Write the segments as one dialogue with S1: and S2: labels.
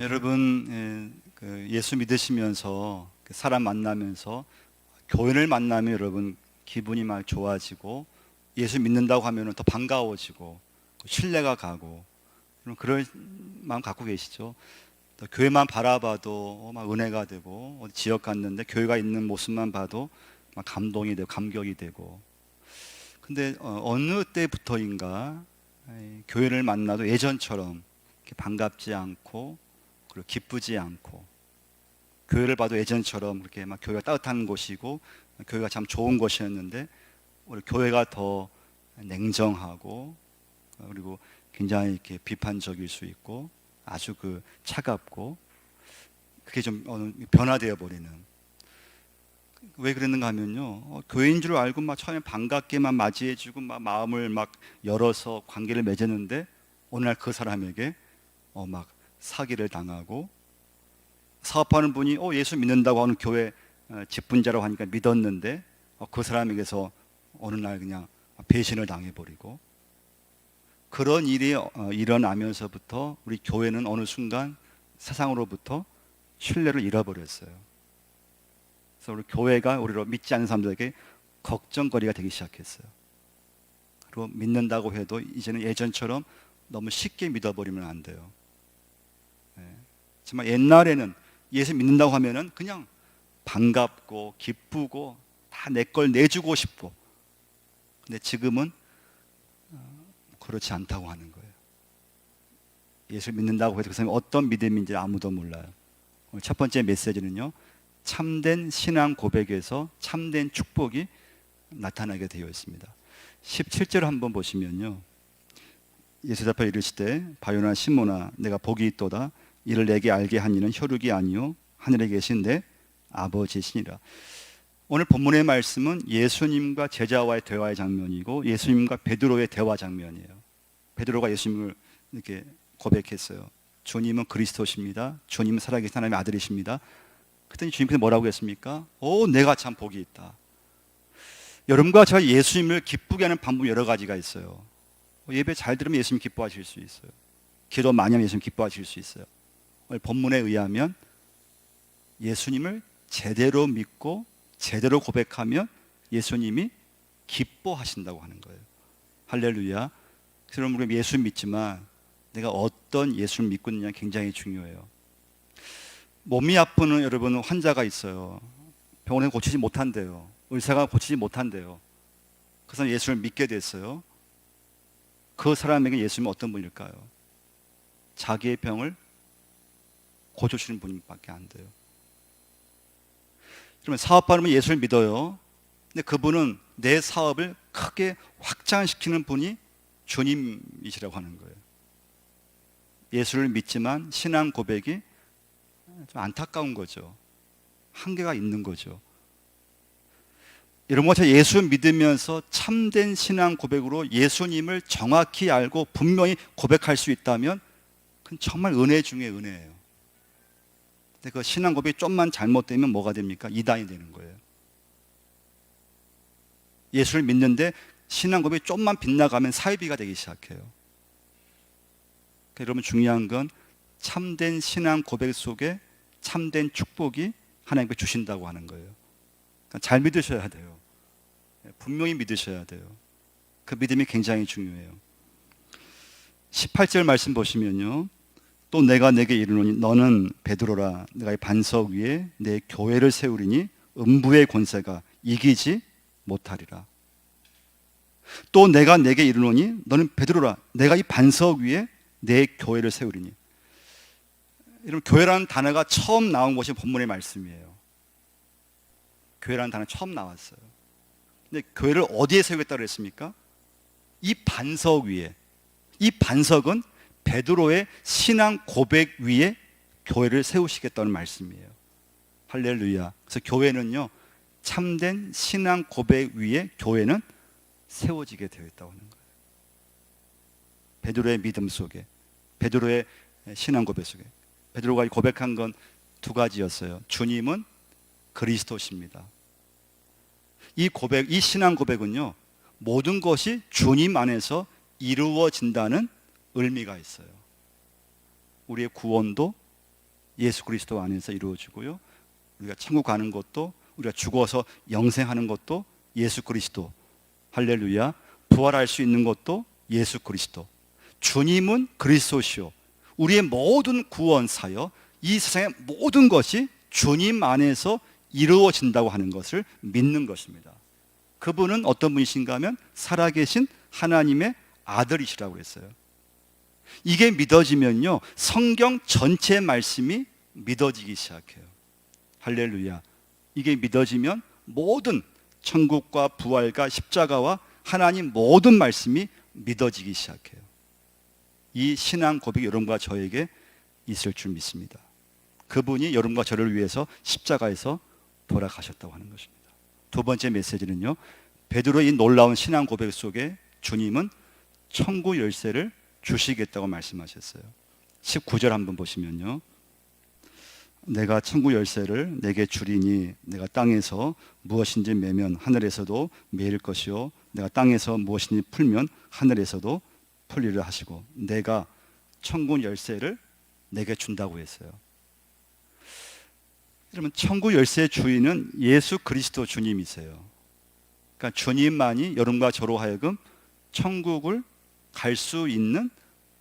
S1: 여러분, 예수 믿으시면서 사람 만나면서 교인을 만나면 여러분 기분이 막 좋아지고, 예수 믿는다고 하면 더 반가워지고 신뢰가 가고, 그런 마음 갖고 계시죠? 또 교회만 바라봐도 막 은혜가 되고, 어디 지역 갔는데 교회가 있는 모습만 봐도 막 감동이 되고 감격이 되고. 근데 어느 때부터인가 교회를 만나도 예전처럼 이렇게 반갑지 않고, 그리고 기쁘지 않고, 교회를 봐도 예전처럼 그렇게 막 교회가 따뜻한 곳이고 교회가 참 좋은 곳이었는데, 우리 교회가 더 냉정하고, 그리고 굉장히 이렇게 비판적일 수 있고 아주 차갑고, 그게 좀 변화되어 버리는. 왜 그랬는가 하면요, 교회인 줄 알고 막 처음에 반갑게만 맞이해주고 막 마음을 막 열어서 관계를 맺었는데, 어느 날 그 사람에게 막 사기를 당하고, 사업하는 분이 예수 믿는다고 하는 교회 직분자라고 하니까 믿었는데, 그 사람에게서 어느 날 그냥 배신을 당해버리고. 그런 일이 일어나면서부터 우리 교회는 어느 순간 세상으로부터 신뢰를 잃어버렸어요. 그래서 우리 교회가 우리로 믿지 않는 사람들에게 걱정거리가 되기 시작했어요. 그리고 믿는다고 해도 이제는 예전처럼 너무 쉽게 믿어버리면 안 돼요. 정말 옛날에는 예수 믿는다고 하면은 그냥 반갑고 기쁘고 다 내 걸 내주고 싶고, 근데 지금은 그렇지 않다고 하는 거예요. 예수 믿는다고 해도 그 사람이 어떤 믿음인지 아무도 몰라요. 오늘 첫 번째 메시지는요, 참된 신앙 고백에서 참된 축복이 나타나게 되어 있습니다. 17절 한번 보시면요, 예수 대답하여 이르시되 바요나 시몬아 내가 복이 있도다. 이를 내게 알게 한 이는 혈육이 아니요 하늘에 계신 내 아버지시니라. 오늘 본문의 말씀은 예수님과 제자와의 대화의 장면이고, 예수님과 베드로의 대화 장면이에요. 베드로가 예수님을 이렇게 고백했어요. 주님은 그리스도십니다. 주님은 살아계신 하나님의 아들이십니다. 그랬더니 주님께서 뭐라고 했습니까? 내가 참 복이 있다. 여러분과 제가 예수님을 기쁘게 하는 방법이 여러 가지가 있어요. 예배 잘 들으면 예수님 기뻐하실 수 있어요. 기도 많이 하면 예수님 기뻐하실 수 있어요. 오늘 본문에 의하면 예수님을 제대로 믿고 제대로 고백하면 예수님이 기뻐하신다고 하는 거예요. 할렐루야. 그래서 우리 예수 믿지만 내가 어떤 예수를 믿고 있느냐 굉장히 중요해요. 몸이 아픈 여러분 환자가 있어요. 병원에 고치지 못한대요. 의사가 고치지 못한대요. 그 사람 예수를 믿게 됐어요. 그 사람에게 예수님은 어떤 분일까요? 자기의 병을 고쳐주시는 분밖에 안 돼요. 그러면 사업하면 예수를 믿어요. 근데 그분은 내 사업을 크게 확장시키는 분이 주님이시라고 하는 거예요. 예수를 믿지만 신앙 고백이 좀 안타까운 거죠. 한계가 있는 거죠. 이런 것처럼 예수 믿으면서 참된 신앙 고백으로 예수님을 정확히 알고 분명히 고백할 수 있다면 그건 정말 은혜 중에 은혜예요. 근데 그 신앙 고백이 좀만 잘못되면 뭐가 됩니까? 이단이 되는 거예요. 예수를 믿는데 신앙 고백이 좀만 빗나가면 사이비가 되기 시작해요. 그러니까 여러분 중요한 건 참된 신앙 고백 속에 참된 축복이 하나님께 주신다고 하는 거예요. 그러니까 잘 믿으셔야 돼요. 분명히 믿으셔야 돼요. 그 믿음이 굉장히 중요해요. 18절 말씀 보시면요, 또 내가 내게 이르노니 너는 베드로라. 내가 이 반석 위에 내 교회를 세우리니 음부의 권세가 이기지 못하리라. 또 내가 내게 이르노니 너는 베드로라. 내가 이 반석 위에 내 교회를 세우리니. 여러분, 교회라는 단어가 처음 나온 것이 본문의 말씀이에요. 교회라는 단어 처음 나왔어요. 근데 교회를 어디에 세우겠다고 그랬습니까? 이 반석 위에. 이 반석은 베드로의 신앙 고백 위에 교회를 세우시겠다는 말씀이에요. 할렐루야. 그래서 교회는요, 참된 신앙 고백 위에 교회는 세워지게 되어 있다고 하는 거예요. 베드로의 믿음 속에, 베드로의 신앙 고백 속에. 베드로가 고백한 건 두 가지였어요. 주님은 그리스도십니다. 이 고백, 이 신앙 고백은요, 모든 것이 주님 안에서 이루어진다는 의미가 있어요. 우리의 구원도, 예수 그리스도 안에서 이루어지고요. 우리가 천국 가는 것도, 우리가 죽어서 영생하는 것도 예수 그리스도. 할렐루야. 부활할 수 있는 것도 예수 그리스도. 주님은 그리스도시요 우리의 모든 구원 사역, 이 세상의 모든 것이 주님 안에서 이루어진다고 하는 것을 믿는 것입니다. 그분은 어떤 분이신가 하면 살아계신 하나님의 아들이시라고 했어요. 이게 믿어지면요, 성경 전체 말씀이 믿어지기 시작해요. 할렐루야. 이게 믿어지면 모든 천국과 부활과 십자가와 하나님 모든 말씀이 믿어지기 시작해요. 이 신앙 고백이 여러분과 저에게 있을 줄 믿습니다. 그분이 여러분과 저를 위해서 십자가에서 돌아가셨다고 하는 것입니다. 두 번째 메시지는요, 베드로의 이 놀라운 신앙 고백 속에 주님은 천국 열쇠를 주시겠다고 말씀하셨어요. 19절 한번 보시면요, 내가 천국 열쇠를 내게 주리니 내가 땅에서 무엇인지 매면 하늘에서도 매일 것이요 내가 땅에서 무엇인지 풀면 하늘에서도 풀리려 하시고 내가 천국 열쇠를 내게 준다고 했어요. 여러분, 천국 열쇠의 주인은 예수 그리스도 주님이세요. 그러니까 주님만이 여러분과 저로 하여금 천국을 갈 수 있는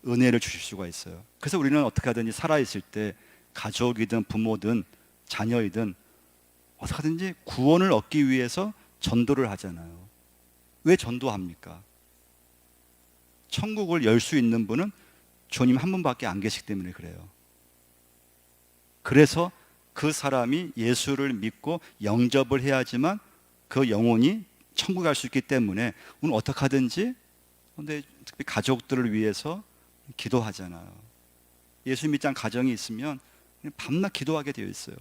S1: 은혜를 주실 수가 있어요. 그래서 우리는 어떻게 하든지 살아있을 때 가족이든 부모든 자녀이든 어떻게 하든지 구원을 얻기 위해서 전도를 하잖아요. 왜 전도합니까? 천국을 열 수 있는 분은 주님 한 분밖에 안 계시기 때문에 그래요. 그래서 그 사람이 예수를 믿고 영접을 해야지만 그 영혼이 천국에 갈 수 있기 때문에 오늘 어떻게 하든지, 근데 특히 가족들을 위해서 기도하잖아요. 예수 믿지 않은 가정이 있으면 밤낮 기도하게 되어 있어요.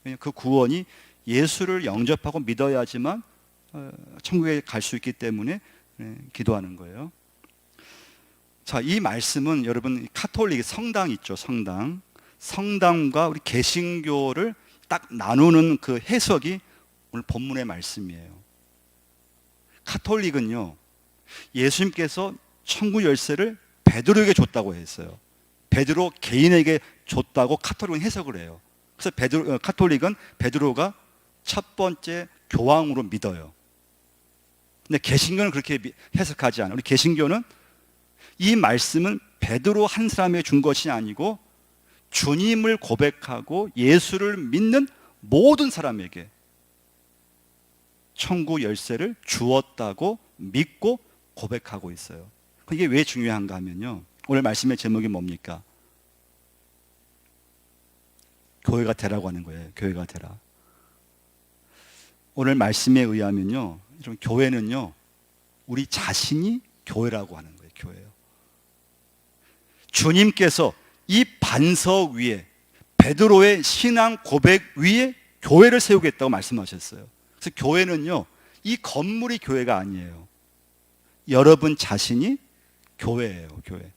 S1: 왜냐하면 그 구원이 예수를 영접하고 믿어야지만 천국에 갈 수 있기 때문에 기도하는 거예요. 자, 이 말씀은 여러분 카톨릭 성당 있죠, 성당. 성당과 우리 개신교를 딱 나누는 그 해석이 오늘 본문의 말씀이에요. 카톨릭은요, 예수님께서 천국 열쇠를 베드로에게 줬다고 했어요. 베드로 개인에게 줬다고 카톨릭은 해석을 해요. 그래서 카톨릭은 베드로가 첫 번째 교황으로 믿어요. 근데 개신교는 그렇게 해석하지 않아요. 우리 개신교는 이 말씀은 베드로 한 사람에게 준 것이 아니고 주님을 고백하고 예수를 믿는 모든 사람에게 천국 열쇠를 주었다고 믿고 고백하고 있어요. 이게 왜 중요한가 하면요, 오늘 말씀의 제목이 뭡니까? 교회가 되라고 하는 거예요. 교회가 되라. 오늘 말씀에 의하면요, 여러분, 교회는요, 우리 자신이 교회라고 하는 거예요. 교회요. 주님께서 이 반석 위에, 베드로의 신앙 고백 위에 교회를 세우겠다고 말씀하셨어요. 그래서 교회는요, 이 건물이 교회가 아니에요. 여러분 자신이 교회예요. 교회.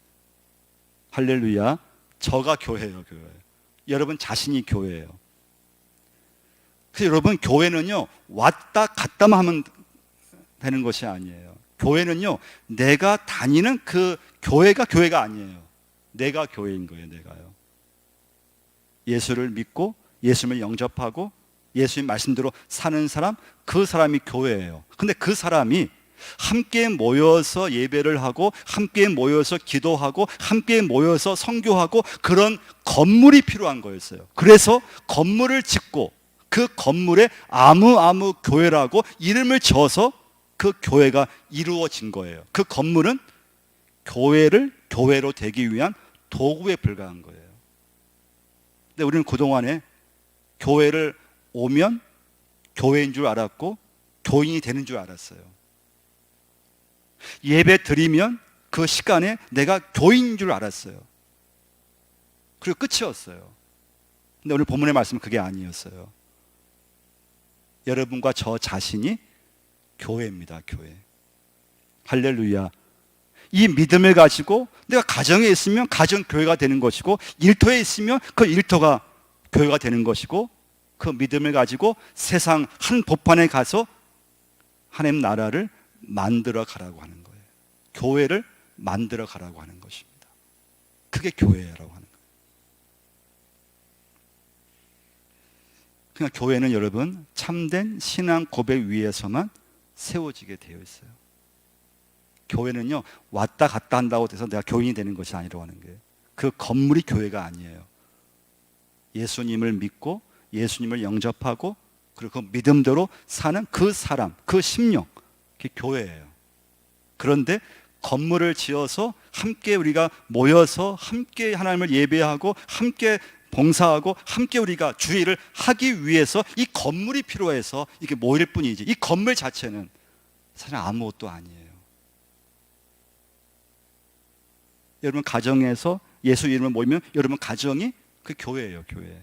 S1: 할렐루야. 저가 교회예요. 교회. 여러분 자신이 교회예요. 그래서 여러분, 교회는요, 왔다 갔다만 하면 되는 것이 아니에요. 교회는요, 내가 다니는 그 교회가 교회가 아니에요. 내가 교회인 거예요. 내가요. 예수를 믿고 예수님을 영접하고 예수님 말씀대로 사는 사람, 그 사람이 교회예요. 근데 그 사람이 함께 모여서 예배를 하고 함께 모여서 기도하고 함께 모여서 선교하고 그런 건물이 필요한 거였어요. 그래서 건물을 짓고 그 건물에 아무 교회라고 이름을 지어서 그 교회가 이루어진 거예요. 그 건물은 교회를 교회로 되기 위한 도구에 불과한 거예요. 근데 우리는 그동안에 교회를 오면 교회인 줄 알았고 교인이 되는 줄 알았어요. 예배 드리면 그 시간에 내가 교인인 줄 알았어요. 그리고 끝이었어요. 근데 오늘 본문의 말씀은 그게 아니었어요. 여러분과 저 자신이 교회입니다. 교회. 할렐루야. 이 믿음을 가지고 내가 가정에 있으면 가정 교회가 되는 것이고, 일터에 있으면 그 일터가 교회가 되는 것이고, 그 믿음을 가지고 세상 한 복판에 가서 하나님 나라를 만들어 가라고 하는 거예요. 교회를 만들어 가라고 하는 것입니다. 그게 교회라고 하는 거예요. 그러니까 교회는 여러분 참된 신앙 고백 위에서만 세워지게 되어 있어요. 교회는요 왔다 갔다 한다고 해서 내가 교인이 되는 것이 아니라고 하는 거예요. 그 건물이 교회가 아니에요. 예수님을 믿고 예수님을 영접하고 그리고 그 믿음대로 사는 그 사람, 그 심령, 그게 교회예요. 그런데 건물을 지어서 함께 우리가 모여서 함께 하나님을 예배하고 함께 봉사하고 함께 우리가 주의 일을 하기 위해서 이 건물이 필요해서 이게 모일 뿐이지 이 건물 자체는 사실 아무것도 아니에요. 여러분 가정에서 예수 이름을 모이면 여러분 가정이 그 교회예요. 교회.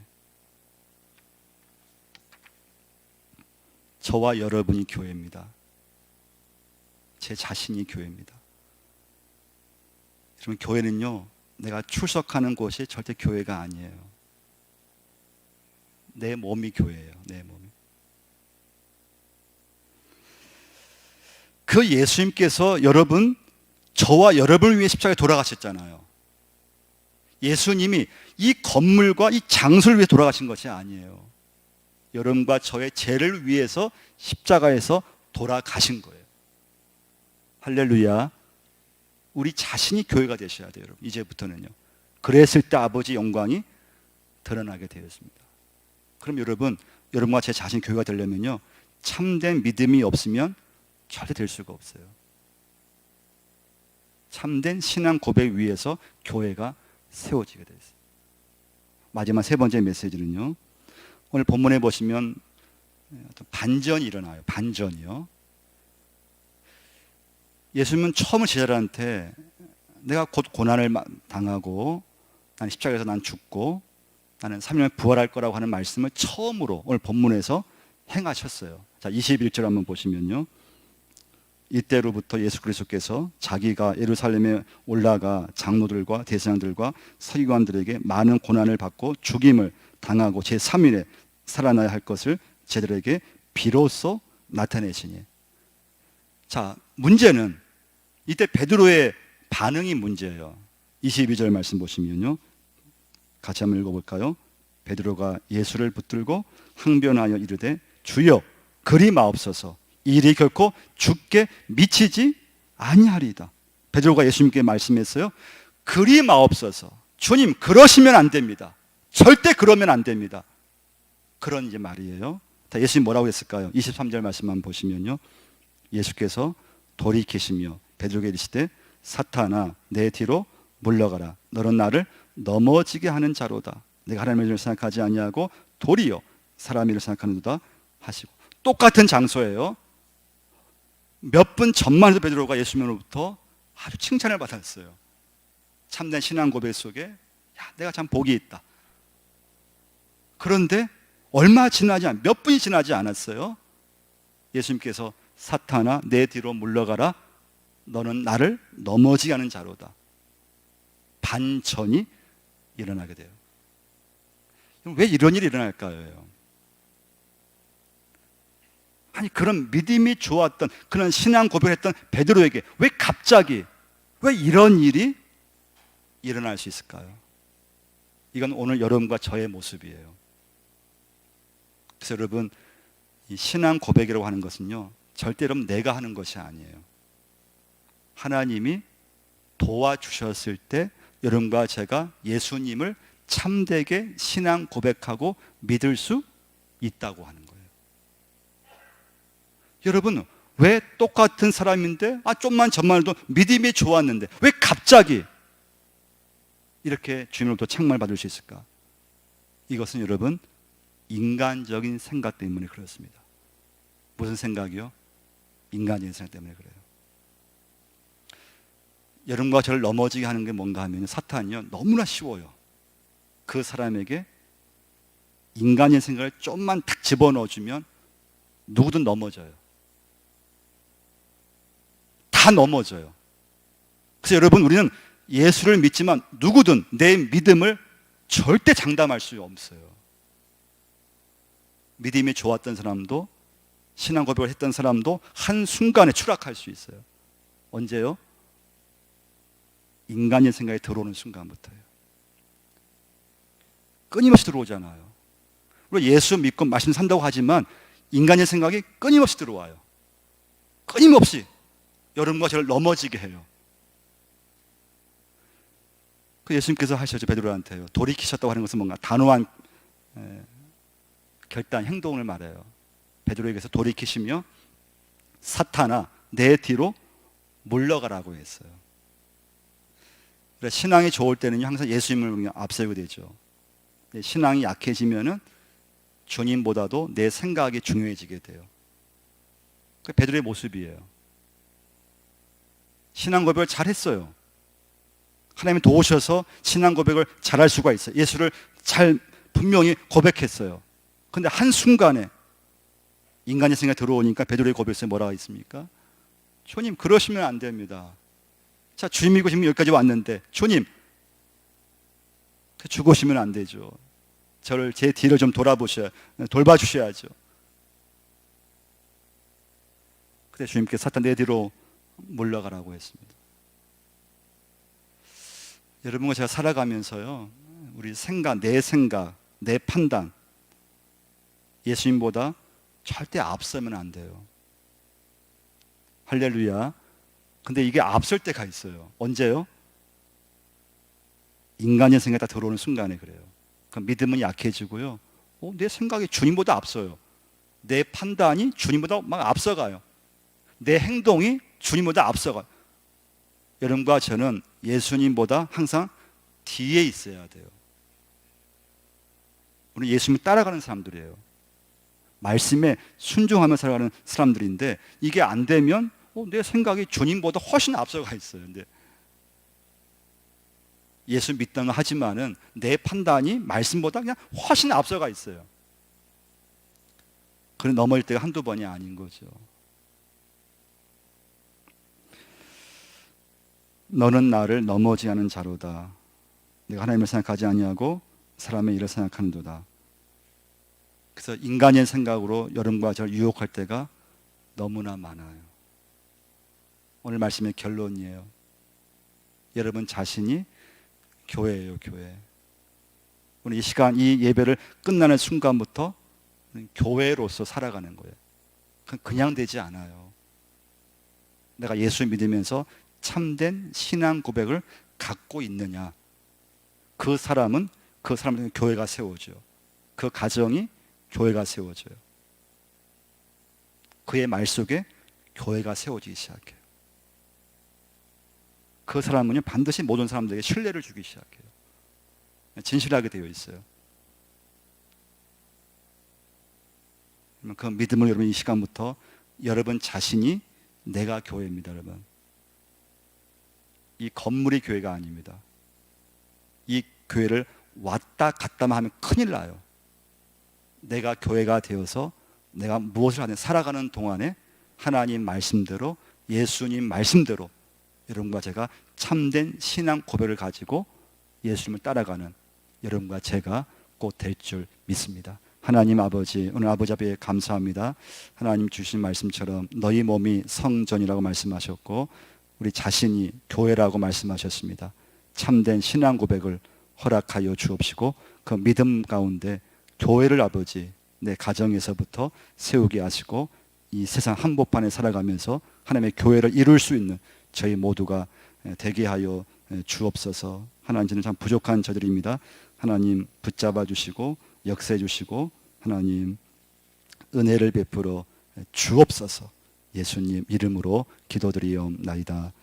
S1: 저와 여러분이 교회입니다. 제 자신이 교회입니다. 여러분 교회는요 내가 출석하는 곳이 절대 교회가 아니에요. 내 몸이 교회예요. 내 몸이. 그 예수님께서 여러분 저와 여러분을 위해 십자가에 돌아가셨잖아요. 예수님이 이 건물과 이 장소를 위해 돌아가신 것이 아니에요. 여러분과 저의 죄를 위해서 십자가에서 돌아가신 거예요. 할렐루야. 우리 자신이 교회가 되셔야 돼요. 여러분. 이제부터는요. 그랬을 때 아버지 영광이 드러나게 되었습니다. 그럼 여러분, 여러분과 제 자신 교회가 되려면요 참된 믿음이 없으면 절대 될 수가 없어요. 참된 신앙 고백 위에서 교회가 세워지게 되어 있어요. 마지막 세 번째 메시지는요 오늘 본문에 보시면 반전이 일어나요. 반전이요. 예수님은 처음 제자들한테 내가 곧 고난을 당하고 나는 십자가에서 난 죽고 나는 3년 부활할 거라고 하는 말씀을 처음으로 오늘 본문에서 행하셨어요. 자, 21절 한번 보시면요. 이때로부터 예수 그리스도께서 자기가 예루살렘에 올라가 장로들과 대제사장들과 서기관들에게 많은 고난을 받고 죽임을 당하고 제3일에 살아나야 할 것을 제들에게 비로소 나타내시니. 자, 문제는 이때 베드로의 반응이 문제예요. 22절 말씀 보시면요. 같이 한번 읽어볼까요? 베드로가 예수를 붙들고 항변하여 이르되 주여 그리 마옵소서 이 일이 결코 죽게 미치지 아니하리이다. 베드로가 예수님께 말씀했어요. 그리 마옵소서. 주님 그러시면 안 됩니다. 절대 그러면 안 됩니다. 그런 이제 말이에요. 예수님 뭐라고 했을까요? 23절 말씀만 보시면요. 예수께서 돌이키시며 베드로에게 이르시되 사탄아 내 뒤로 물러가라. 너는 나를 넘어지게 하는 자로다. 내가 하나님의 일을 생각하지 아니하고 도리어 사람의 일을 생각하는도다 하시고. 똑같은 장소예요. 몇 분 전만 해도 베드로가 예수님으로부터 아주 칭찬을 받았어요. 참된 신앙 고백 속에 야, 내가 참 복이 있다. 그런데 얼마 지나지 않, 몇 분이 지나지 않았어요. 예수님께서 사탄아 내 뒤로 물러가라. 너는 나를 넘어지게 하는 자로다. 반전이 일어나게 돼요. 왜 이런 일이 일어날까요? 아니 그런 믿음이 좋았던 그런 신앙 고백했던 베드로에게 왜 갑자기 왜 이런 일이 일어날 수 있을까요? 이건 오늘 여러분과 저의 모습이에요. 그래서 여러분 이 신앙 고백이라고 하는 것은요 절대 여러분 내가 하는 것이 아니에요. 하나님이 도와주셨을 때 여러분과 제가 예수님을 참되게 신앙 고백하고 믿을 수 있다고 하는 거예요. 여러분 왜 똑같은 사람인데 좀만 전만 해도 믿음이 좋았는데 왜 갑자기 이렇게 주님으로부터 책망을 수 있을까? 이것은 여러분 인간적인 생각 때문에 그렇습니다. 무슨 생각이요? 인간적인 생각 때문에 그래요. 여러분과 저를 넘어지게 하는 게 뭔가 하면 사탄이요 너무나 쉬워요. 그 사람에게 인간의 생각을 좀만 탁 집어넣어주면 누구든 넘어져요. 다 넘어져요. 그래서 여러분 우리는 예수를 믿지만 누구든 내 믿음을 절대 장담할 수 없어요. 믿음이 좋았던 사람도 신앙 고백을 했던 사람도 한순간에 추락할 수 있어요. 언제요? 인간의 생각이 들어오는 순간부터예요. 끊임없이 들어오잖아요. 우리 예수 믿고 말씀 산다고 하지만 인간의 생각이 끊임없이 들어와요. 끊임없이 여러분과 저를 넘어지게 해요. 그 예수님께서 하셨죠. 베드로한테요. 돌이키셨다고 하는 것은 뭔가 단호한 결단, 행동을 말해요. 베드로에게서 돌이키시며 사탄아 내 뒤로 물러가라고 했어요. 그래서 신앙이 좋을 때는 항상 예수님을 앞세우게 되죠. 신앙이 약해지면은 주님보다도 내 생각이 중요해지게 돼요. 그 베드로의 모습이에요. 신앙 고백을 잘했어요. 하나님이 도우셔서 신앙 고백을 잘할 수가 있어요. 예수를 잘 분명히 고백했어요. 근데 한순간에 인간의 생각이 들어오니까 베드로의 고백에 뭐라고 있습니까? 주님 그러시면 안 됩니다. 자, 주님이고 지금 여기까지 왔는데 주님 죽으시면 안 되죠. 저를 제 뒤를 좀 돌봐주셔야죠. 그때 주님께서 사탄 내 뒤로 물러가라고 했습니다. 여러분과 제가 살아가면서요, 우리 생각, 내 판단, 예수님보다 절대 앞서면 안 돼요. 할렐루야. 근데 이게 앞설 때가 있어요. 언제요? 인간의 생각이 다 들어오는 순간에 그래요. 그럼 믿음은 약해지고요. 내 생각이 주님보다 앞서요. 내 판단이 주님보다 막 앞서가요. 내 행동이 주님보다 앞서가요. 여러분과 저는 예수님보다 항상 뒤에 있어야 돼요. 우리 예수님 따라가는 사람들이에요. 말씀에 순종하며 살아가는 사람들인데 이게 안 되면 내 생각이 주님보다 훨씬 앞서가 있어요. 근데 예수 믿다가 하지만은 내 판단이 말씀보다 그냥 훨씬 앞서가 있어요. 그래 넘어질 때가 한두 번이 아닌 거죠. 너는 나를 넘어지 않은 자로다. 내가 하나님을 생각하지 아니하고 사람의 일을 생각하는도다. 그래서 인간의 생각으로 여러분과 저를 유혹할 때가 너무나 많아요. 오늘 말씀의 결론이에요. 여러분 자신이 교회예요, 교회. 오늘 이 시간, 이 예배를 끝나는 순간부터 교회로서 살아가는 거예요. 그냥 되지 않아요. 내가 예수 믿으면서 참된 신앙 고백을 갖고 있느냐. 그 사람은 교회가 세워져요. 그 가정이 교회가 세워져요. 그의 말 속에 교회가 세워지기 시작해요. 그 사람은요 반드시 모든 사람들에게 신뢰를 주기 시작해요. 진실하게 되어 있어요. 그 믿음을 여러분 이 시간부터 여러분 자신이 내가 교회입니다. 여러분 이 건물이 교회가 아닙니다. 이 교회를 왔다 갔다만 하면 큰일 나요. 내가 교회가 되어서 내가 무엇을 하든 살아가는 동안에 하나님 말씀대로 예수님 말씀대로 여러분과 제가 참된 신앙 고백을 가지고 예수님을 따라가는 여러분과 제가 꼭 될 줄 믿습니다. 하나님 아버지, 오늘 아버지 앞에 감사합니다. 하나님 주신 말씀처럼 너희 몸이 성전이라고 말씀하셨고 우리 자신이 교회라고 말씀하셨습니다. 참된 신앙 고백을 허락하여 주옵시고 그 믿음 가운데 교회를 아버지 내 가정에서부터 세우게 하시고 이 세상 한복판에 살아가면서 하나님의 교회를 이룰 수 있는 저희 모두가 되게 하여 주옵소서. 하나님 저는 참 부족한 저들입니다. 하나님 붙잡아 주시고 역사해 주시고 하나님 은혜를 베풀어 주옵소서. 예수님 이름으로 기도드리옵나이다.